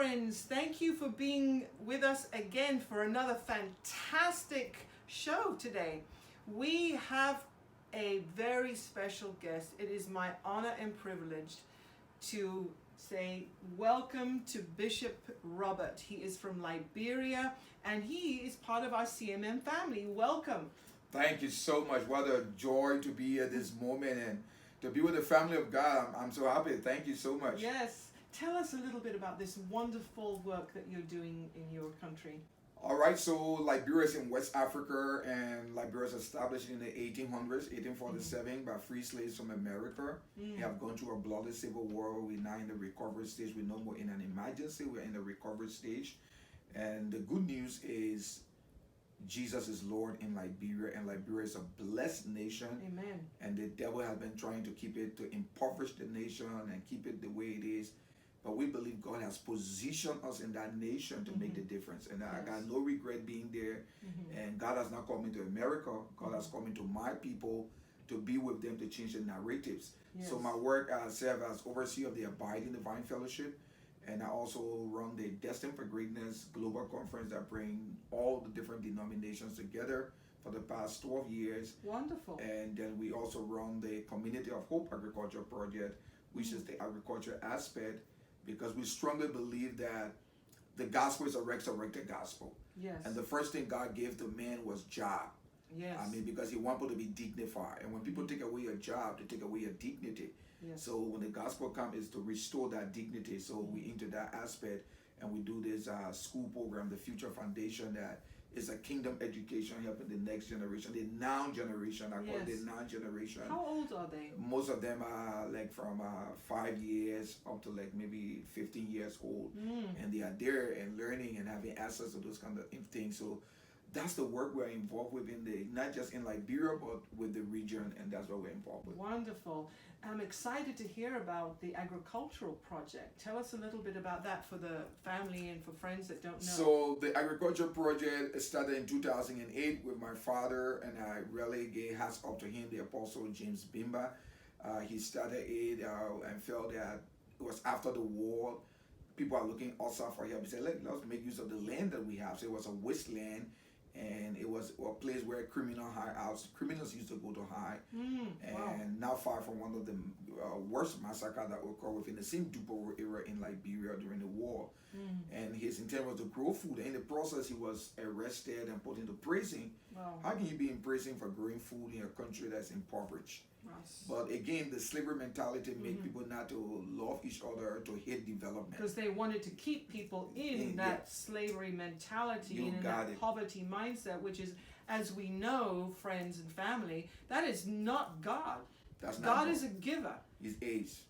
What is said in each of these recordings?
friends. Thank you for being with us again for another fantastic show today. We have a very special guest. It is my honor and privilege to say welcome to Bishop Robert. He is from Liberia and he is part of our CMM family. Welcome. Thank you so much. What a joy to be at this moment and to be with the family of God. I'm so happy. Thank you so much. Yes. Tell us a little bit about this wonderful work that you're doing in your country. All right, so Liberia is in West Africa, and Liberia is established in the 1800s, 1847, by free slaves from America. We have gone through a bloody civil war. We're now in the recovery stage. We're no more in an emergency. We're in the recovery stage. And the good news is Jesus is Lord in Liberia, and Liberia is a blessed nation. Amen. And the devil has been trying to keep it, to impoverish the nation and keep it the way it is. But we believe God has positioned us in that nation to make the difference. And I got no regret being there. And God has not called me to America. God has called me to my people to be with them to change the narratives. Yes. So my work, I serve as overseer of the Abiding Divine Fellowship. And I also run the Destined for Greatness Global Conference that bring all the different denominations together for the past 12 years. Wonderful. And then we also run the Community of Hope Agriculture Project, which is the agriculture aspect, because we strongly believe that the gospel is a resurrected gospel. Yes. And the first thing God gave to man was job. Yes. I mean, because he wanted people to be dignified. And when people take away your job, they take away your dignity. Yes. So when the gospel comes, is to restore that dignity. So we into that aspect, and we do this school program, the Future Foundation, that is a kingdom education helping the next generation, the now generation. I call it the now generation. How old are they? Most of them are like from 5 years up to like maybe 15 years old. And they are there and learning and having access to those kind of things. So that's the work we're involved with in the, not just in Liberia, but with the region, and that's what we're involved with. Wonderful. I'm excited to hear about the agricultural project. Tell us a little bit about that for the family and for friends that don't know. So the agriculture project started in 2008 with my father, and I really gave hats up to him, the Apostle James Bimba. He started it and felt that it was after the war. People are looking outside for help. He said, let's make use of the land that we have. So it was a wasteland. And it was a place where criminals used to go to hide. And not far from one of the worst massacres that occurred within the same Dupo era in Liberia during the war. And his intent was to grow food. And in the process, he was arrested and put into prison. Wow. How can you be in prison for growing food in a country that's impoverished? Yes. But again, the slavery mentality made people not to love each other, to hate development. Because they wanted to keep people in that slavery mentality and in that poverty mindset, which is, as we know, friends and family, that is not God. That's not God is a giver. He's AIDS.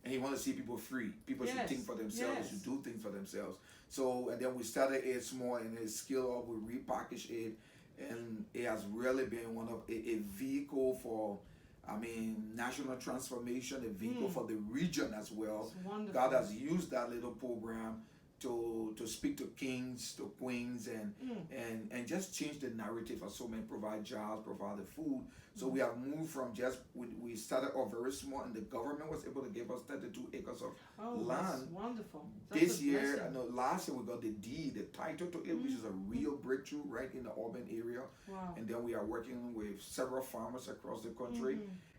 And he wants to see people free. People should think for themselves, should do things for themselves. So, and then we started it small and it scaled up, we repackaged it, and it has really been one of a vehicle for, national transformation, a vehicle for the region as well. God has used that little program to speak to kings, to queens, and just change the narrative for so many, provide jobs, provide the food. So we have moved from we started off very small, and the government was able to give us 32 acres of land. That's wonderful. This year, last year we got the deed, the title to it, which is a real breakthrough right in the urban area. Wow. And then we are working with several farmers across the country.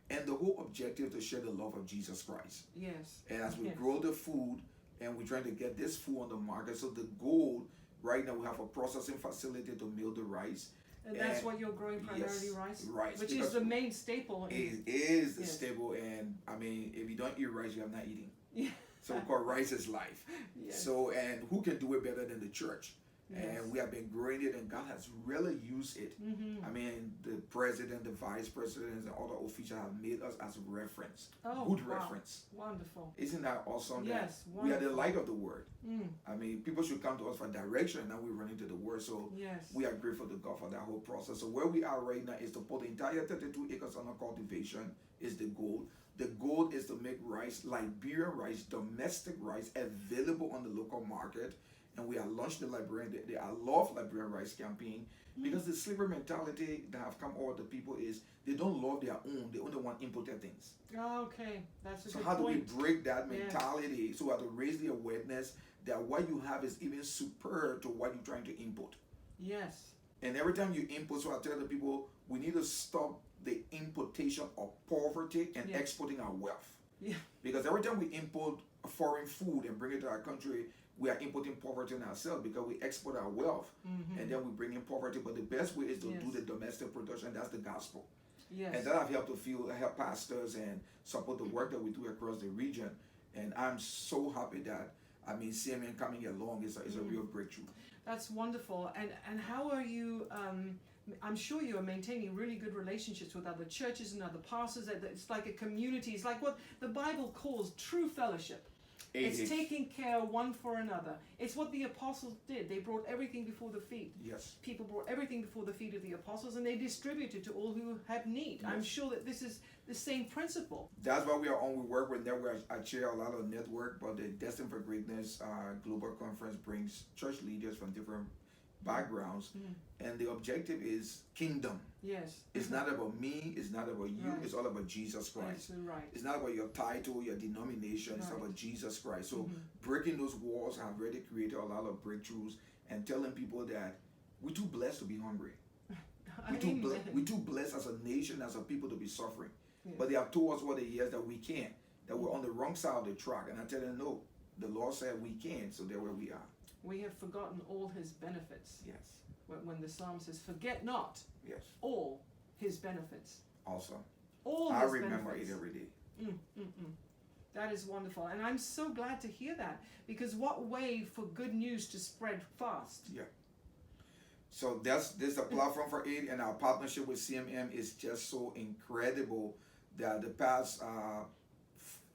And the whole objective to share the love of Jesus Christ. Yes. And as we grow the food, and we're trying to get this food on the market. So the goal, right now we have a processing facility to mill the rice. And that's what you're growing primarily, rice? Rice. Which is the main staple. It is the staple, and if you don't eat rice, you are not eating. Yeah. So we call rice is life. Yes. So, and who can do it better than the church? Yes. And we have been growing it, and God has really used it. The president, the vice presidents, and other officials have made us as reference. Good reference. Wonderful. Isn't that awesome? Yes, that we are the light of the world. People should come to us for direction, and now we run into the word. So we are grateful to God for that whole process. So where we are right now is to put the entire 32 acres under cultivation is the goal. The goal is to make rice, Liberian rice, domestic rice, available on the local market. and we have launched the Liberian, the I Love Liberian Rights campaign, because the slavery mentality that have come over the people is they don't love their own, they only want imported things. Okay, that's a So good how do we point. break that Yes. mentality? So we have to raise the awareness that what you have is even superior to what you're trying to import. Yes. And every time you import, so I tell the people, we need to stop the importation of poverty and Yes. exporting our wealth. Yeah. Because every time we import foreign food and bring it to our country, we are importing poverty in ourselves because we export our wealth and then we bring in poverty. But the best way is to Yes. do the domestic production. That's the gospel. Yes. And that I've helped to help pastors and support the work that we do across the region. And I'm so happy that, I mean, CMM coming along is a real breakthrough. That's wonderful. And how are you? I'm sure you are maintaining really good relationships with other churches and other pastors. It's like a community. It's like what the Bible calls true fellowship. It's taking care one for another. It's what the apostles did. They brought everything before the feet. Yes. People brought everything before the feet of the apostles, and they distributed to all who had need. Yes. I'm sure that this is the same principle. That's why we are on. We work with network. I chair a lot of network, but the Destined for Greatness Global Conference brings church leaders from different backgrounds, and the objective is kingdom. Yes. It's not about me, it's not about you, Right. it's all about Jesus Christ. Absolutely right. It's not about your title, your denomination, it's Right. about Jesus Christ. So breaking those walls have really created a lot of breakthroughs and telling people that we're too blessed to be hungry. We're too blessed as a nation, as a people to be suffering. Yes. But they have told us over the years that we can't, that we're on the wrong side of the track. And I tell them, no, the Lord said we can, so there where we are. We have forgotten all his benefits. Yes. When the psalm says, forget not Yes. all his benefits. Awesome. All I his remember benefits. it every day. That is wonderful. And I'm so glad to hear that, because what way for good news to spread fast? Yeah. So this is a platform for it, and our partnership with CMM is just so incredible that the past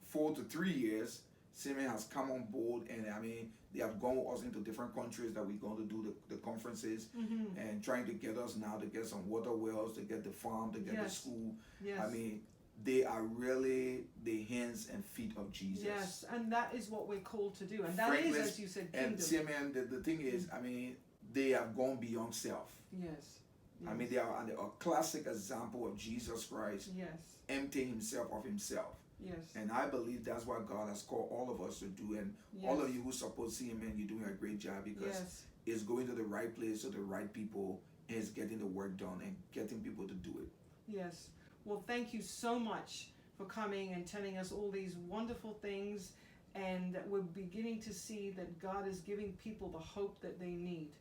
4 to 3 years, CMM has come on board, and I mean, they have gone with us into different countries that we're going to do the conferences and trying to get us now to get some water wells, to get the farm, to get the Yes. school. Yes. I mean, they are really the hands and feet of Jesus. Yes, and that is what we're called to do. And that is, Frankly, as you said, And kingdom. CMM, the thing is, I mean, they have gone beyond self. Yes. I mean, they are a classic example of Jesus Christ Yes. emptying himself of himself. Yes. And I believe that's what God has called all of us to do. And all of you who support CMN, you're doing a great job, because Yes. it's going to the right place to the right people, and it's getting the work done and getting people to do it. Yes. Well, thank you so much for coming and telling us all these wonderful things, and that we're beginning to see that God is giving people the hope that they need.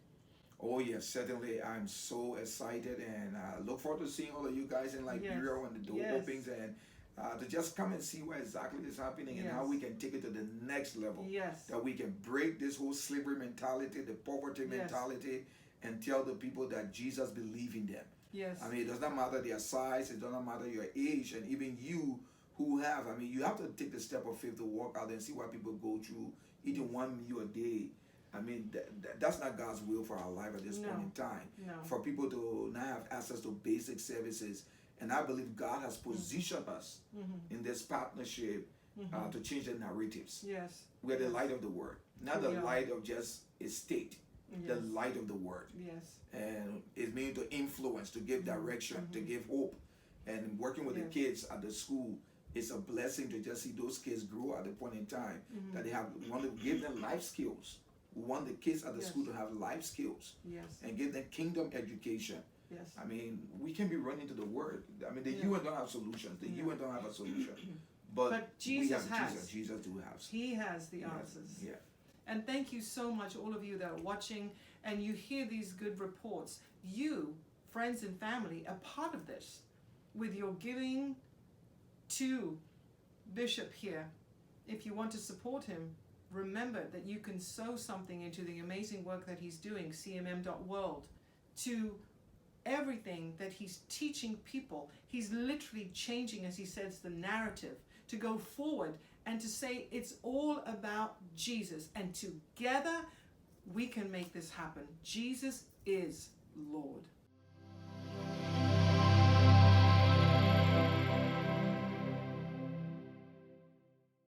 Oh yes, certainly. I'm so excited, and I look forward to seeing all of you guys in Liberia when the door opens, and to just come and see what exactly is happening and how we can take it to the next level. Yes. That we can break this whole slavery mentality, the poverty mentality, and tell the people that Jesus believes in them. Yes. I mean, it does not matter their size, it does not matter your age, and even you who have, I mean, you have to take the step of faith to walk out and see what people go through, eating one meal a day. I mean, that's not God's will for our life at this point in time. No. For people to not have access to basic services. And I believe God has positioned us in this partnership to change the narratives. Yes. We're the light of the world, not the light of just a state, the light of the world. Yes. And it's meant to influence, to give direction, to give hope. And working with the kids at the school, it's a blessing to just see those kids grow at the point in time that they have. We want to give them life skills. We want the kids at the school to have life skills and give them kingdom education. Yes. I mean, we can be running to the word. I mean, the UN don't have solutions. The UN don't have a solution. But Jesus we have has. Jesus. Jesus do have. He has the answers. Yeah. And thank you so much, all of you that are watching, and you hear these good reports. You, friends and family, are part of this with your giving to Bishop here. If you want to support him, remember that you can sow something into the amazing work that he's doing, cmm.world, to everything that he's teaching people. He's literally changing, as he says, the narrative to go forward and to say it's all about Jesus. And together we can make this happen. Jesus is Lord.